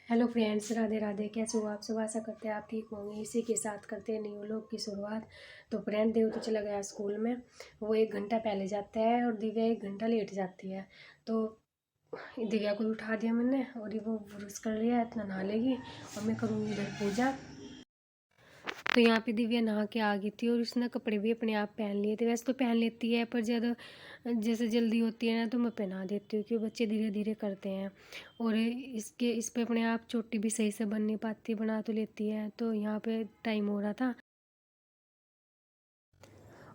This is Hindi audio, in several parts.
Hello friends, Radhe Radhe. कैसे हो आप सब? आशा करते हैं आप ठीक होंगे। इसी के साथ करते हैं न्यू व्लॉग की शुरुआत। तो फ्रेंड देव तो चला गया स्कूल में। वो 1 घंटा पहले जाता है और दिव्या 1 घंटा लेट जाती है। तो दिव्या को उठा दिया मैंने और ये वो ब्रश कर लिया, इतना नहा लेगी और मैं करूँगी इधर पूजा। तो यहाँ पे दिव्या नहा के आ गई थी और उसने कपड़े भी अपने आप पहन लिए थे। वैसे तो पहन लेती है, पर ज़्यादा जैसे जल्दी होती है ना तो मैं पहना देती हूँ, क्योंकि बच्चे धीरे धीरे करते हैं। और इस पे अपने आप चोटी भी सही से बन नहीं पाती, बना तो लेती है। तो यहाँ पे टाइम हो रहा था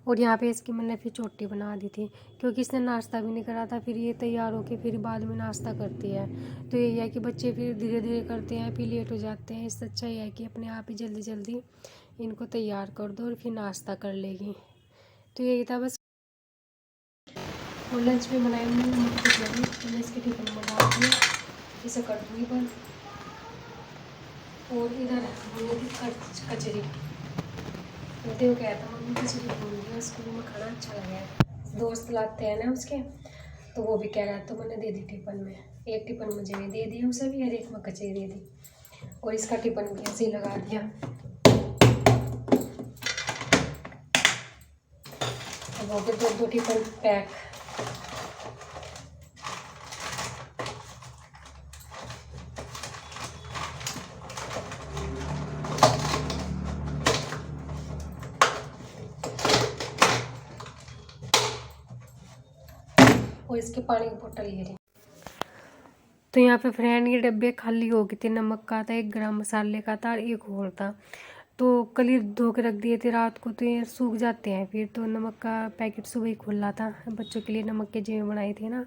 और यहाँ पे इसकी मैंने फिर चोटी बना दी थी, क्योंकि इसने नाश्ता भी नहीं करा था। फिर ये तैयार होके फिर बाद में नाश्ता करती है। तो यही है कि बच्चे फिर धीरे धीरे करते हैं, फिर लेट हो जाते हैं। इससे अच्छा ये है कि अपने आप ही जल्दी जल्दी इनको तैयार कर दो और फिर नाश्ता कर लेगी। तो यही था बस। और लंच में बनाई मैंने मक्की की रोटी, तो मैं इसके टिफिन में डाल दिया, इसे कर दूँगी बंद। और इधर बनी थी कचरी। तो देव कहता था मम्मी कचरी भून दिया, स्कूल में खाना अच्छा लगा है। दोस्त लाते हैं ना उसके, तो वो भी कह रहा है, तो मैंने दे दी टिफिन में। एक टिफिन मुझे भी दे दी उसे भी, और एक में कचरी दे दी। और इसका टिफिन भी ऐसे ही लगा दिया। अब हो गए 2 टिफिन पैक। और इसके पानी की बोतल ये रही। तो यहाँ पे फ्रेंड ये डब्बे खाली हो गए थे। नमक का था, 1 ग्राम मसाले का था और एक और था। तो कल ही धो के रख दिए थे रात को, तो ये सूख जाते हैं फिर। तो नमक का पैकेट सुबह ही खुला था, बच्चों के लिए नमक के जेब बनाई थी ना।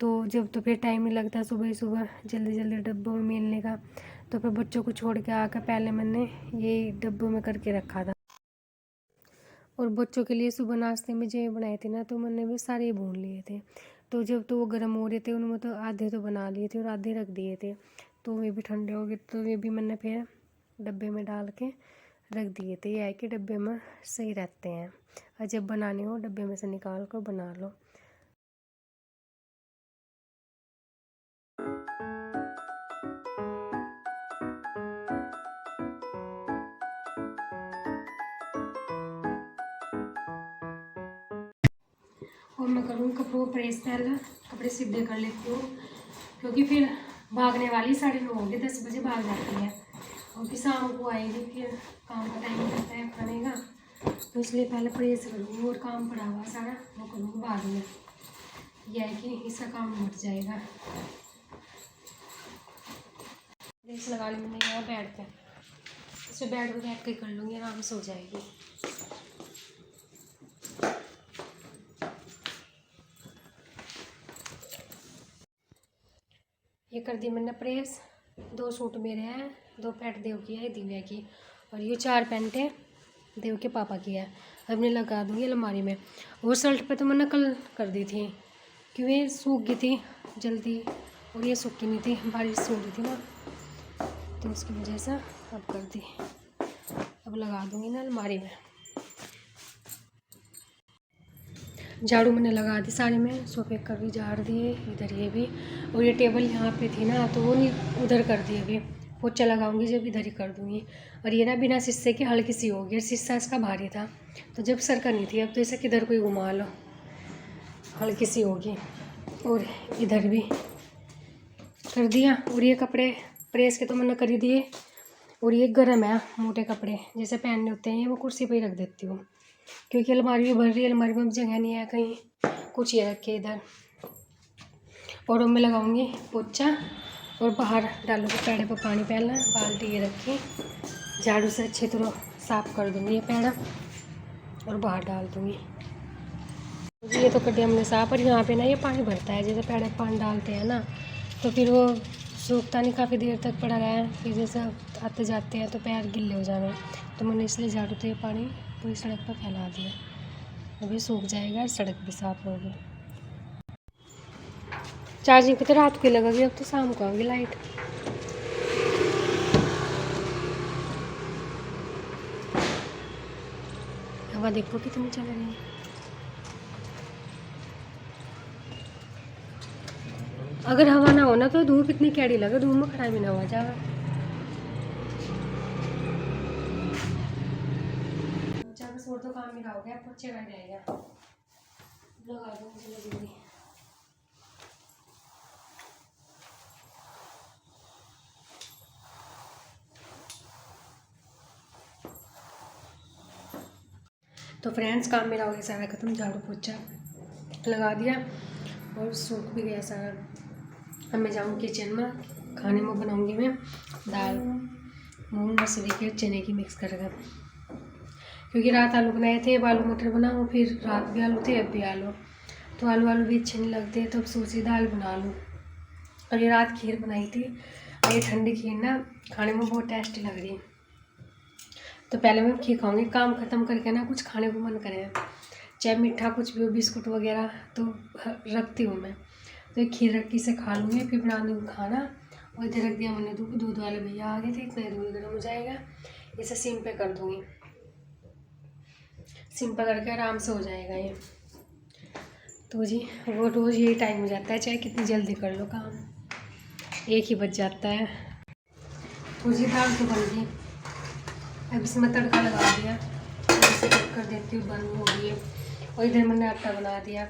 तो जब तो फिर टाइम नहीं लगता सुबह ही सुबह जल्दी जल्दी डब्बों में मिलने का, तो फिर बच्चों को छोड़ के आकर पहले मैंने ये डब्बों में करके रखा था। और बच्चों के लिए सुबह नाश्ते में जो बनाए थे ना, तो मैंने भी सारे भून लिए थे। तो जब तो वो गर्म हो रहे थे, उनमें तो आधे तो बना लिए थे और आधे रख दिए थे। तो वे भी ठंडे हो गए, तो वे भी मैंने फिर डब्बे में डाल के रख दिए थे। यह है कि डब्बे में सही रहते हैं, और जब बनाने हो डब्बे में से निकाल कर बना लो। और मैं करूँ कपड़ों को प्रेस, पहले कपड़े सीधे कर लेती हूँ, क्योंकि फिर भागने वाली 9:30 होगी, 10 बजे भाग जाती है। और फिर शाम को आएगी, फिर काम का टाइम रहता है खाने का। तो इसलिए पहले प्रेस करूँगी और काम पड़ा हुआ सारा वो करूँगी बाद में। यह है कि इसका काम निपट जाएगा। प्रेस लगा ली मैंने यहाँ बेड पे, इसे बेड पर बैठ के कर लूँगी, आराम से हो जाएगी। ये कर दी मैंने प्रेस। 2 सूट मेरे हैं, 2 पैंट देव की है, दिव्या की, और ये 4 पैंटें देव के पापा की है। अब मैं लगा दूँगी अलमारी में। वो शर्ट पे तो मैंने कल कर दी थी, क्योंकि ये सूख गई थी जल्दी और ये सूखी नहीं थी, बारिश हो रही थी ना, तो उसकी वजह से अब कर दी। अब लगा दूँगी ना अलमारी में। झाड़ू मैंने लगा दी सारे में, सोफे का भी झाड़ दिए, इधर ये भी। और ये टेबल यहाँ पे थी ना, तो वो नहीं उधर कर दिए। अभी पोछा लगाऊंगी जब इधर ही कर दूँगी। और ये ना बिना शीशे की हल्की सी हो गई, शीशा इसका भारी था तो जब सर करनी थी, अब तो इसे किधर कोई घुमा लो, हल्की सी होगी। और इधर भी कर दिया। और ये कपड़े प्रेस के तो मैंने कर ही दिए। और ये गर्म है, मोटे कपड़े जैसे पहनने होते हैं, ये वो कुर्सी पर ही रख देती हूँ, क्योंकि अलमारी भी भर रही है, अलमारी में जगह नहीं है कहीं। कुछ ये रखे इधर। और मैं लगाऊंगी पोछा और बाहर डालूंगी पेड़े पर पानी, पहला बाल्टी ये रखी, झाड़ू से अच्छी तरह साफ़ कर दूंगी ये पेड़ा और बाहर डाल दूंगी। ये तो कर दिया हमने साफ़। और यहाँ पे ना ये पानी भरता है, जैसे पेड़े पर पानी डालते हैं ना, तो फिर वो सूखता नहीं, काफ़ी देर तक पड़ा रहा है, फिर जैसे आते जाते हैं तो पैर गिले हो जाए। तो मैंने इसलिए झाड़ू से पानी पूरी सड़क पर फैला दिया। अभी सूख जाएगा, सड़क भी साफ़ होगी। चार्जिंग की तो रात को लगेगी, अब तो शाम को आएगी लाइट। हवा देखो कितनी चल रही है। अगर हवा ना हो ना तो धूप इतनी कैडी लगे, धूप में खड़ा भी ना हो जाएगा। बस और तो काम ही रहा हो गया, पोछे का जाएगा, लगा दो मुझे जल्दी। तो फ्रेंड्स काम मेरा हो गया सारा खत्म, झाड़ू पोछा लगा दिया और सूख भी गया सारा। अब मैं जाऊँ किचन में, खाने में बनाऊंगी मैं दाल मूंग मसूरी के चने की मिक्स करके, क्योंकि रात आलू बनाए थे, अब आलू मटर बनाऊँ, फिर रात भी आलू थे अब भी आलू, तो आलू भी अच्छे नहीं लगते, तो अब सोची दाल बना लूँ। और ये रात खीर बनाई थी, और ये ठंडी खीर ना खाने में बहुत टेस्टी लग रही है, तो पहले मैं खीर खाऊंगी, काम ख़त्म करके ना कुछ खाने को मन करे, चाहे मीठा कुछ भी हो, बिस्कुट वगैरह तो रखती हूँ मैं, तो एक खीर रखी से खा लूँगी, फिर बना दूँगी खाना। और इधर रख दिया मैंने दूध वाले भैया आ गए थे, इतना दूध गर्म हो जाएगा, इसे सिम पे कर दूँगी, सिम पे करके आराम से हो जाएगा ये। तो जी वो रोज़ यही टाइम हो जाता है, चाहे कितनी जल्दी कर लो काम, एक ही बज जाता है। तो जी दाल तो बन गई, अब इसमें तड़का लगा दिया, इसे चेक कर देती हूँ बंद हो गई है। और इधर मैंने आटा बना दिया,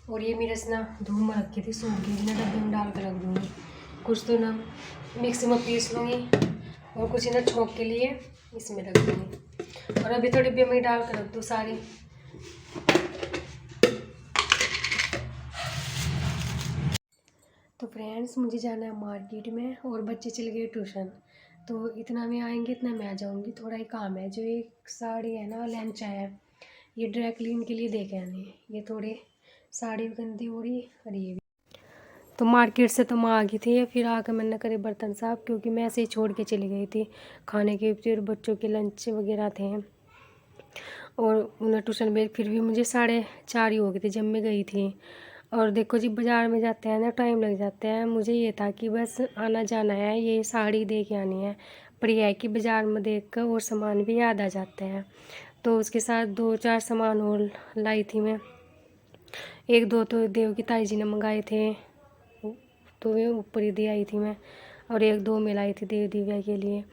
और ये मेरे से ना धूम में रखी थी, सूख गई, मैं डब्बे में डाल कर रख दूँगी, कुछ तो ना मिक्सी में पीस लूँगी और कुछ ना छोंक के लिए इसमें रख दूँगी, और अभी तो डिब्बे में ही डाल कर रख दूँ सारी। तो फ्रेंड्स मुझे जाना है मार्केट में, और बच्चे चले गए ट्यूशन, तो इतना में आएंगे इतना मैं आ जाऊँगी, थोड़ा ही काम है, जो एक साड़ी है ना लंच आया है, ये ड्राई क्लीन के लिए दे के आने, ये थोड़े साड़ी भी गंदी हो रही और ये भी। तो मार्केट से तो मैं आ गई थी, फिर आकर मैंने करे बर्तन साफ, क्योंकि मैं ऐसे ही छोड़ के चली गई थी, खाने के फिर बच्चों के लंच वगैरह थे, और उन्हें ट्यूशन भेज, फिर भी मुझे 4:30 ही हो गई थी जब मैं गई थी। और देखो जी बाज़ार में जाते हैं ना टाइम लग जाता है, मुझे ये था कि बस आना जाना है, ये साड़ी दे के आनी है, पर यह है कि बाज़ार में देख कर और सामान भी याद आ जाते हैं, तो उसके साथ 2-4 सामान और लाई थी मैं, 1-2 तो देव की ताई जी ने मंगाए थे, तो वे ऊपर ही दे आई थी मैं, और 1-2 मैं लाई थी देव दिव्या के लिए।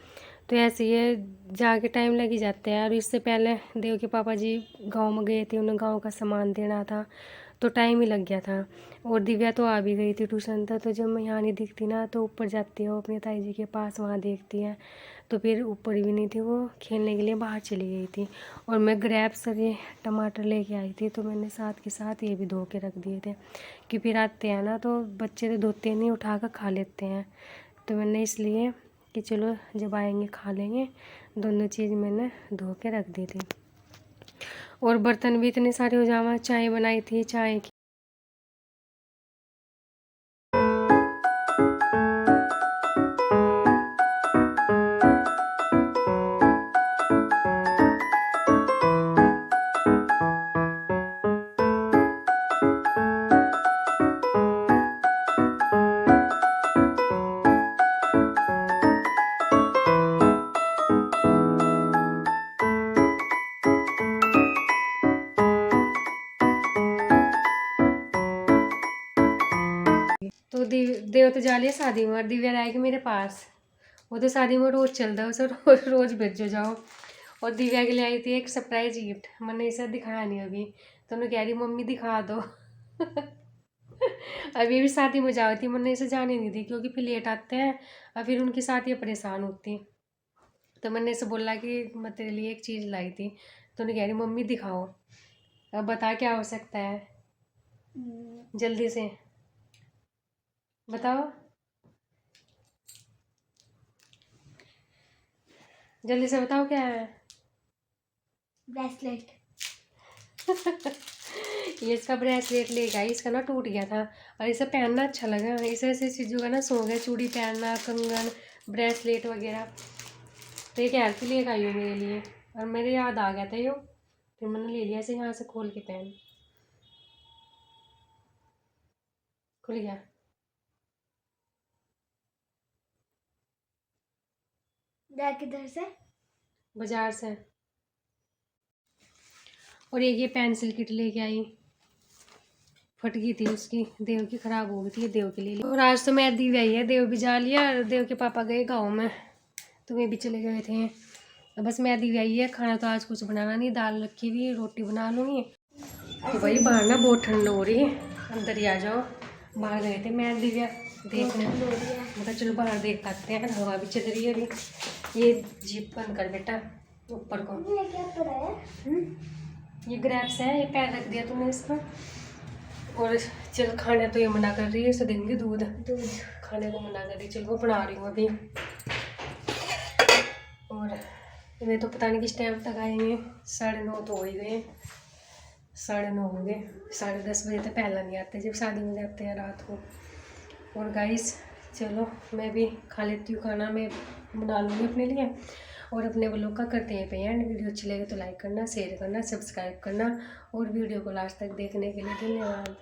तो ऐसे ये जाके टाइम लग ही जाता है, और इससे पहले देव के पापा जी गांव में गए थे, उन्हें गांव का सामान देना था, तो टाइम ही लग गया था। और दिव्या तो आ भी गई थी ट्यूशन तक, तो जब मैं यहाँ नहीं दिखती ना तो ऊपर जाती है वो अपने ताई जी के पास, वहाँ देखती है, तो फिर ऊपर भी नहीं थी, वो खेलने के लिए बाहर चली गई थी। और मैं ग्रेप्स और ये टमाटर लेके आई थी, तो मैंने साथ के साथ ये भी धो के रख दिए थे, कि फिर आते हैं ना तो बच्चे तो धोते नहीं, उठा कर खा लेते हैं, तो मैंने इसलिए कि चलो जब आएंगे खा लेंगे, दोनों चीज़ मैंने धो के रख दी थी। और बर्तन भी इतने सारे हो जावा, चाय बनाई थी, चाय की तो देव तो जा लिया शादी में, और दिव्या आएगी मेरे पास, वो तो शादी में रोज़ चलता है, उसे रोज़ रोज़ भेजो जाओ। और दिव्या के लिए आई थी एक सरप्राइज गिफ्ट, मैंने इसे दिखाया नहीं अभी, तो उन्हें कह रही मम्मी दिखा दो अभी भी शादी में जाती, मैंने इसे जाने नहीं दी, क्योंकि फिर लेट आते हैं और फिर उनकी साथी परेशान होती, तो मैंने इसे बोला कि मैं तेरे लिए एक चीज़ लाई थी, तो उन्हें कह रही मम्मी दिखाओ, अब बता क्या हो सकता है, जल्दी से बताओ, जल्दी से बताओ क्या है। ब्रेसलेट ये इसका ब्रेसलेट लेके आई, इसका ना टूट गया था, और इसे पहनना अच्छा लगा, इसे ऐसे चीज़ों का ना शौक है, चूड़ी पहनना, कंगन, ब्रेसलेट वगैरह, तो ये कह के लेके आई हो मेरे लिए, और मेरे याद आ गया था यो, फिर मैंने ले लिया इसे, यहाँ से खोल के पहन, खुल गया, किधर से? बाजार से। और एक ये पेंसिल किट लेके आई, फट गई थी उसकी, देव की ख़राब हो गई थी, देव के लिए। और आज तो मैं दी आई है, देव भी जा लिया और देव के पापा गए गाँव में, तो वे भी चले गए थे। बस मैं दी आई है, खाना तो आज कुछ बनाना नहीं, दाल रखी हुई, रोटी बना लूँगी। तो भाई बाहर ना बहुत ठंड हो रही है, अंदर ही आ जाओ। बाहर गए थे मैं दिव्या देखने, मतलब चलो बाहर देख आते हैं, हवा भी चल रही है अभी। ये जीप बंद कर बेटा ऊपर को। ये क्या पड़ा है? ये ग्रैप्स है, ये पैर रख दिया तुमने इसमें। और चल खाने तो ये मना कर रही है, इसे देंगे दूध खाने को मना कर रही है। चलो वो बना रही हूँ अभी। और वे तो पता नहीं किस टाइम तक आएंगे, 9:30 तो हो ही गए, 9:30 हो गए। 10:30 बजे तक पहला नहीं आते जब शादी में जाते हैं रात को। और गाइस चलो मैं भी खा लेती हूँ खाना, मैं बना लूँगी अपने लिए। और अपने व्लॉग का करते हैं पे एंड। वीडियो अच्छी लगे तो लाइक करना, शेयर करना, सब्सक्राइब करना। और वीडियो को लास्ट तक देखने के लिए धन्यवाद।